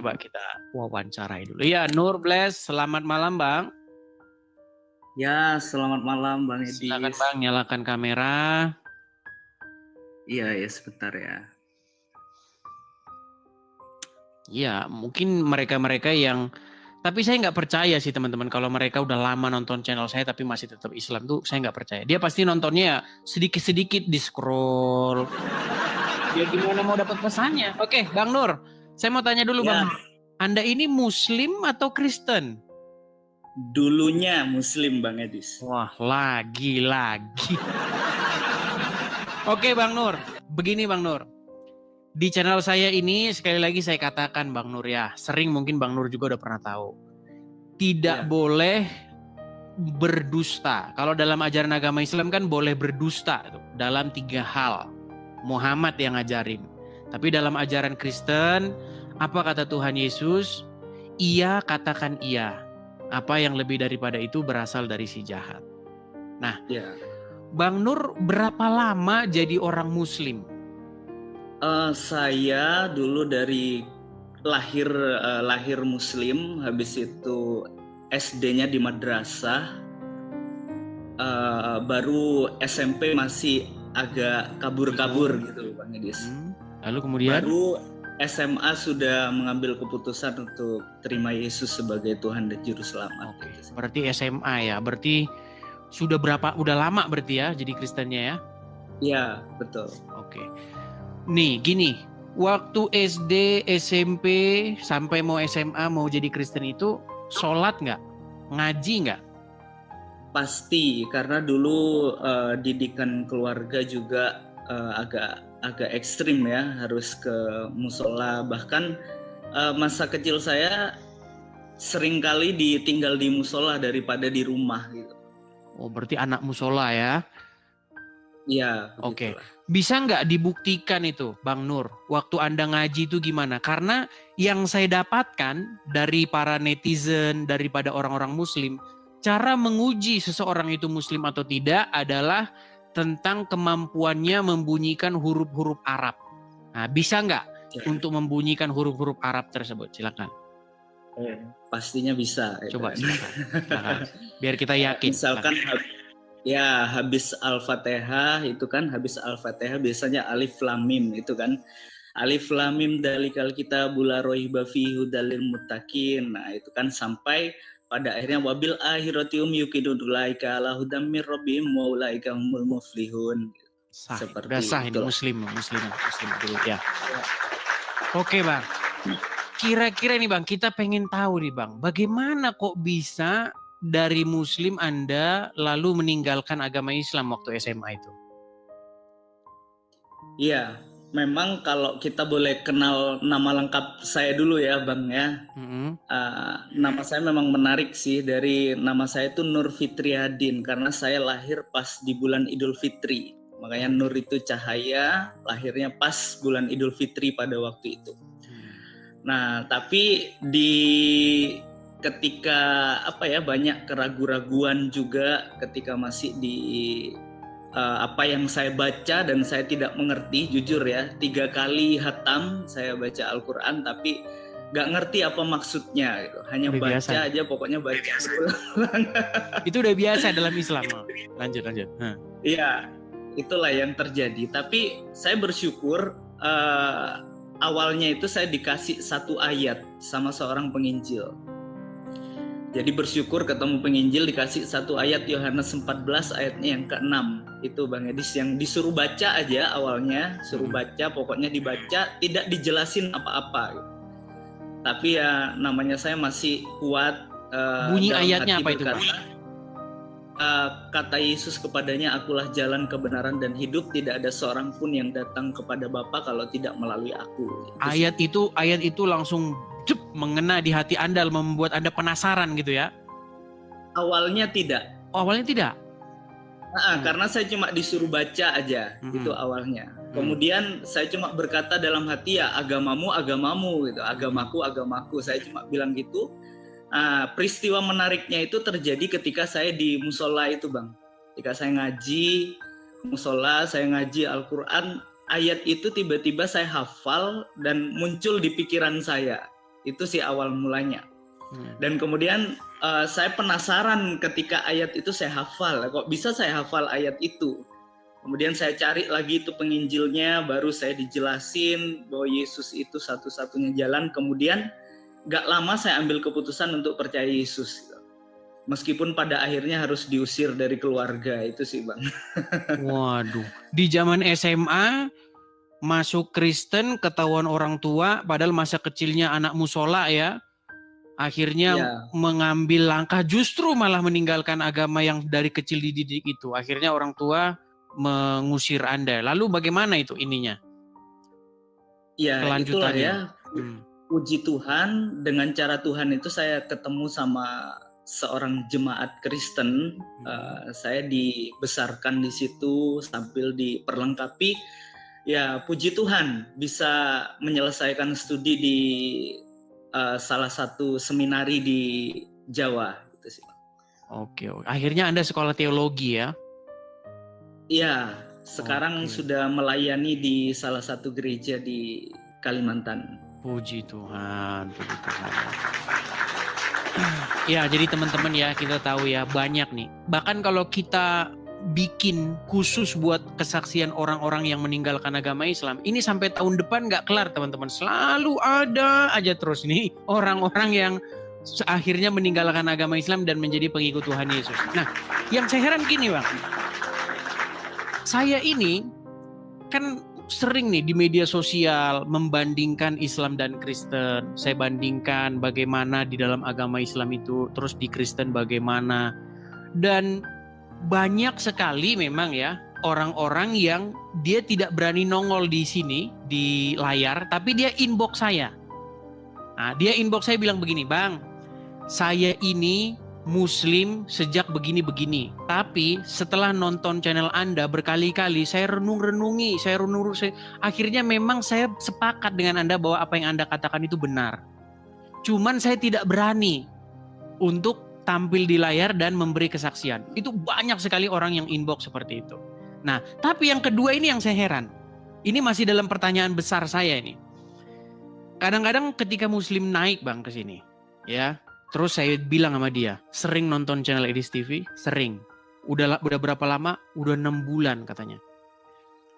coba kita wawancarai dulu. Ya, Nur Bless, selamat malam Bang. Ya, selamat malam Bang Edis. Silakan Bang, nyalakan kamera. Iya, ya sebentar ya. Ya, mungkin mereka-mereka yang, tapi saya nggak percaya sih teman-teman kalau mereka udah lama nonton channel saya tapi masih tetap Islam tuh saya nggak percaya. Dia pasti nontonnya sedikit-sedikit di scroll. Ya gimana mau dapat pesannya? Oke, Bang Nur, saya mau tanya dulu Bang Nur. Anda ini Muslim atau Kristen? Dulunya Muslim Bang Edis. Wah, lagi. Oke Bang Nur, begini Bang Nur. Di channel saya ini sekali lagi saya katakan Bang Nur ya, sering mungkin Bang Nur juga udah pernah tahu. Tidak boleh berdusta. Kalau dalam ajaran agama Islam kan boleh berdusta dalam 3 hal. Muhammad yang ngajarin. Tapi dalam ajaran Kristen, apa kata Tuhan Yesus? Iya, katakan iya. Apa yang lebih daripada itu berasal dari si jahat. Nah, Bang Nur berapa lama jadi orang Muslim? Saya dulu dari lahir Muslim, habis itu SD-nya di madrasah, baru SMP masih agak kabur-kabur gitu Bang Edis. Lalu kemudian? Baru SMA sudah mengambil keputusan untuk terima Yesus sebagai Tuhan dan Juru Selamat. Oke, berarti SMA ya, berarti udah lama berarti ya jadi Kristennya ya? Iya, betul. Oke. Nih gini, waktu SD, SMP, sampai mau SMA, mau jadi Kristen itu sholat nggak? Ngaji nggak? Pasti, karena dulu didikan keluarga juga agak ekstrim ya, harus ke musola. Bahkan masa kecil saya sering kali ditinggal di musola daripada di rumah gitu. Oh, berarti anak musola ya? Iya. Oke. Bisa nggak dibuktikan itu Bang Nur, waktu Anda ngaji itu gimana? Karena yang saya dapatkan dari para netizen, daripada orang-orang Muslim, cara menguji seseorang itu Muslim atau tidak adalah tentang kemampuannya membunyikan huruf-huruf Arab. Nah, bisa nggak untuk membunyikan huruf-huruf Arab tersebut? Silakan. Pastinya bisa. Coba silakan. Biar kita yakin. Misalkan habis Al-Fatihah itu kan, habis Al-Fatihah biasanya Alif Lam Mim itu kan. Alif Lam Mim dalikal kitabul la raiba fihi hudal lil muttaqin. Nah, itu kan sampai pada akhirnya wabil akhiratium yuqinun ulaika ala hudam mir rabbihim wa ulaika humul muflihun. Seperti udah sah ini muslim dulu ya. Oke Bang. Kira-kira nih Bang, kita pengen tahu nih Bang, bagaimana kok bisa dari Muslim Anda lalu meninggalkan agama Islam waktu SMA itu? Iya, memang kalau kita boleh kenal nama lengkap saya dulu ya Bang ya. Nama saya memang menarik sih, dari nama saya itu Nur Fitriadin karena saya lahir pas di bulan Idul Fitri. Makanya Nur itu cahaya, lahirnya pas bulan Idul Fitri pada waktu itu. Nah, tapi ketika banyak keraguan-raguan juga ketika masih di apa yang saya baca dan saya tidak mengerti, jujur ya, 3 kali hatam saya baca Al-Quran tapi gak ngerti apa maksudnya gitu. Hanya udah baca biasa aja, pokoknya baca berulang. Itu udah biasa dalam Islam. Lanjut. Iya, itulah yang terjadi. Tapi saya bersyukur awalnya itu saya dikasih 1 ayat sama seorang penginjil. Jadi bersyukur ketemu penginjil dikasih 1 ayat Yohanes 14 ayatnya yang ke-6. Itu Bang Edis yang disuruh baca aja awalnya, suruh baca, pokoknya dibaca, tidak dijelasin apa-apa. Tapi ya namanya saya masih kuat. Bunyi ayatnya apa itu? Kata Yesus kepadanya, akulah jalan kebenaran dan hidup, tidak ada seorang pun yang datang kepada Bapa kalau tidak melalui aku. Ayat itu langsung mengena di hati Anda, membuat Anda penasaran gitu ya? Awalnya tidak. Oh, awalnya tidak? Karena saya cuma disuruh baca aja, itu awalnya. Kemudian saya cuma berkata dalam hati, ya agamamu gitu, agamaku, saya cuma bilang gitu. Peristiwa menariknya itu terjadi ketika saya di musola itu Bang. Ketika saya ngaji musola, saya ngaji Al-Quran, ayat itu tiba-tiba saya hafal dan muncul di pikiran saya. Itu sih awal mulanya. Hmm. Dan kemudian saya penasaran ketika ayat itu saya hafal. Kok bisa saya hafal ayat itu? Kemudian saya cari lagi itu penginjilnya, baru saya dijelasin bahwa Yesus itu satu-satunya jalan. Kemudian gak lama saya ambil keputusan untuk percaya Yesus. Meskipun pada akhirnya harus diusir dari keluarga, itu sih Bang. Waduh, di zaman SMA masuk Kristen, ketahuan orang tua, padahal masa kecilnya anak musola ya, akhirnya Ya, mengambil langkah justru malah meninggalkan agama yang dari kecil dididik itu. Akhirnya orang tua mengusir Anda. Lalu bagaimana itu ininya? ya itulah Kelanjutannya? ya. Hmm. Puji Tuhan, dengan cara Tuhan itu saya ketemu sama seorang jemaat Kristen. Saya dibesarkan di situ sambil diperlengkapi. Ya, puji Tuhan bisa menyelesaikan studi di salah satu seminari di Jawa gitu sih. Oke, akhirnya Anda sekolah teologi ya? Iya, sekarang Oke. sudah melayani di salah satu gereja di Kalimantan. Puji Tuhan, puji Tuhan. Ya, jadi teman-teman ya, kita tahu ya banyak nih. Bahkan kalau kita bikin khusus buat kesaksian orang-orang yang meninggalkan agama Islam, ini sampai tahun depan nggak kelar teman-teman. Selalu ada aja terus nih orang-orang yang akhirnya meninggalkan agama Islam dan menjadi pengikut Tuhan Yesus. Nah, yang saya heran gini Bang, saya ini kan sering nih di media sosial membandingkan Islam dan Kristen. Saya bandingkan bagaimana di dalam agama Islam itu, terus di Kristen bagaimana. Dan banyak sekali memang ya orang-orang yang dia tidak berani nongol di sini di layar, tapi dia inbox saya. Nah, dia inbox saya bilang begini, "Bang, saya ini Muslim sejak begini-begini. Tapi setelah nonton channel Anda berkali-kali, saya renung-renungi, akhirnya memang saya sepakat dengan Anda bahwa apa yang Anda katakan itu benar. Cuman saya tidak berani untuk tampil di layar dan memberi kesaksian." Itu banyak sekali orang yang inbox seperti itu. Nah, tapi yang kedua ini yang saya heran. Ini masih dalam pertanyaan besar saya ini. Kadang-kadang ketika Muslim naik Bang ke sini, ya. Terus saya bilang sama dia, sering nonton channel Edis TV? Sering. Udah berapa lama? Udah 6 bulan katanya.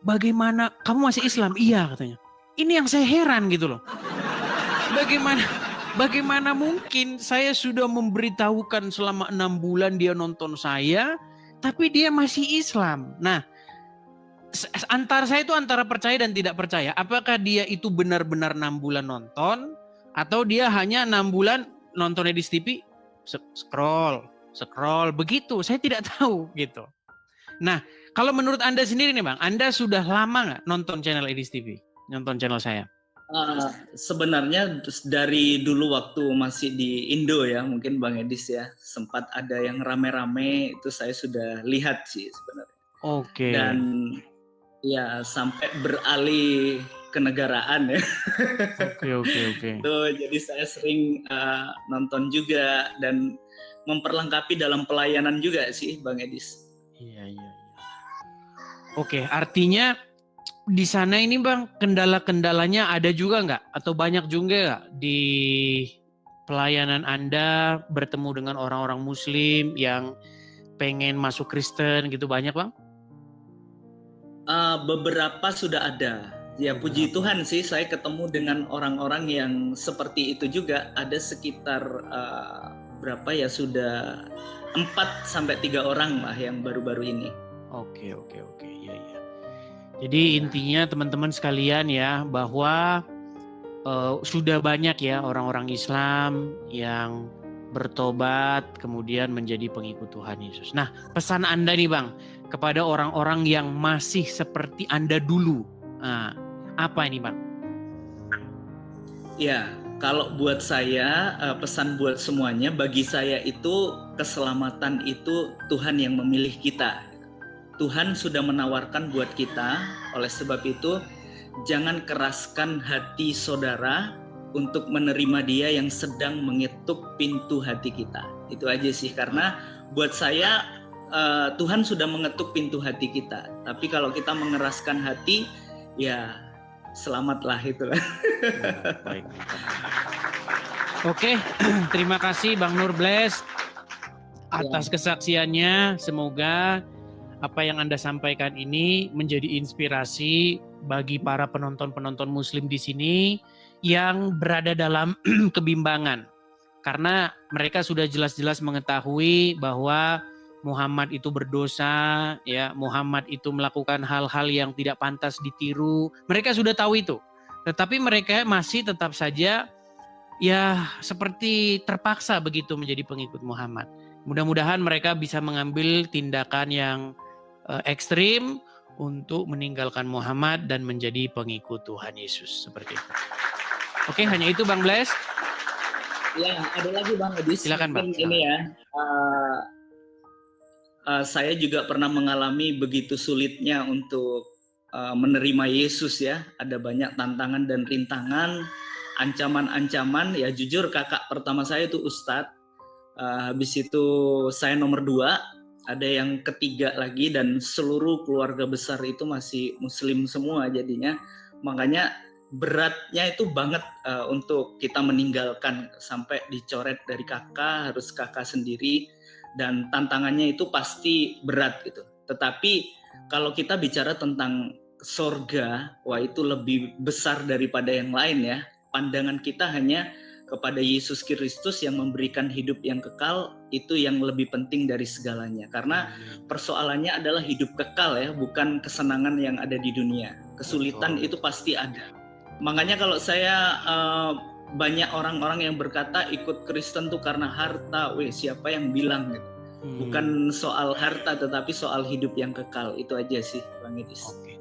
Bagaimana? Kamu masih Islam? Iya katanya. Ini yang saya heran gitu loh. Bagaimana mungkin saya sudah memberitahukan selama 6 bulan dia nonton saya, tapi dia masih Islam. Nah, saya itu antara percaya dan tidak percaya. Apakah dia itu benar-benar 6 bulan nonton, atau dia hanya 6 bulan nonton Edis TV, scroll, begitu. Saya tidak tahu gitu. Nah, kalau menurut Anda sendiri nih Bang, Anda sudah lama nggak nonton channel Edis TV? Nonton channel saya? Sebenarnya dari dulu waktu masih di Indo ya, mungkin Bang Edis ya, sempat ada yang rame-rame, itu saya sudah lihat sih sebenarnya. Oke. Dan ya sampai beralih kenegaraan ya. Oke. Tuh, jadi saya sering nonton juga dan memperlengkapi dalam pelayanan juga sih Bang Edis. Iya. Oke, artinya di sana ini Bang, kendala-kendalanya ada juga nggak? Atau banyak juga nggak di pelayanan Anda bertemu dengan orang-orang Muslim yang pengen masuk Kristen gitu, banyak Bang? Beberapa sudah ada. Ya puji Tuhan sih, saya ketemu dengan orang-orang yang seperti itu juga. Ada sekitar berapa ya, sudah 4-3 orang lah yang baru-baru ini. Oke, iya. Jadi intinya teman-teman sekalian ya, bahwa sudah banyak ya orang-orang Islam yang bertobat kemudian menjadi pengikut Tuhan Yesus. Nah, pesan Anda nih Bang, kepada orang-orang yang masih seperti Anda dulu. Nah, apa ini Bang? Ya, kalau buat saya, pesan buat semuanya, bagi saya itu keselamatan itu Tuhan yang memilih kita. Tuhan sudah menawarkan buat kita, oleh sebab itu jangan keraskan hati saudara untuk menerima Dia yang sedang mengetuk pintu hati kita. Itu aja sih, karena buat saya Tuhan sudah mengetuk pintu hati kita. Tapi kalau kita mengeraskan hati, ya selamatlah itulah. Baik. Oke, terima kasih Bang Nur Bless atas kesaksiannya. Semoga apa yang Anda sampaikan ini menjadi inspirasi bagi para penonton-penonton muslim di sini yang berada dalam kebimbangan. Karena mereka sudah jelas-jelas mengetahui bahwa Muhammad itu berdosa, ya, Muhammad itu melakukan hal-hal yang tidak pantas ditiru. Mereka sudah tahu itu. Tetapi mereka masih tetap saja ya seperti terpaksa begitu menjadi pengikut Muhammad. Mudah-mudahan mereka bisa mengambil tindakan yang ekstrim untuk meninggalkan Muhammad dan menjadi pengikut Tuhan Yesus seperti itu. Oke, hanya itu Bang Bless. Ya, ada lagi Bang Edis. Silakan Bang. Ini ya, saya juga pernah mengalami begitu sulitnya untuk menerima Yesus ya. Ada banyak tantangan dan rintangan, ancaman-ancaman. Ya jujur kakak pertama saya itu Ustadz. Habis itu saya nomor 2. Ada yang ketiga lagi dan seluruh keluarga besar itu masih muslim semua jadinya. Makanya beratnya itu banget untuk kita meninggalkan sampai dicoret dari kakak, harus kakak sendiri, dan tantangannya itu pasti berat gitu. Tetapi kalau kita bicara tentang sorga, wah itu lebih besar daripada yang lain ya. Pandangan kita hanya kepada Yesus Kristus yang memberikan hidup yang kekal, itu yang lebih penting dari segalanya. Karena persoalannya adalah hidup kekal ya, bukan kesenangan yang ada di dunia. Kesulitan itu pasti ada. Makanya kalau saya banyak orang-orang yang berkata ikut Kristen tuh karena harta, siapa yang bilang gitu. Bukan soal harta tetapi soal hidup yang kekal. Itu aja sih Bang Edis. Oke.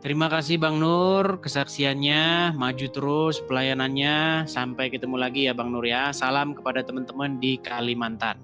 Terima kasih Bang Nur, kesaksiannya, maju terus pelayanannya. Sampai ketemu lagi ya Bang Nur ya. Salam kepada teman-teman di Kalimantan.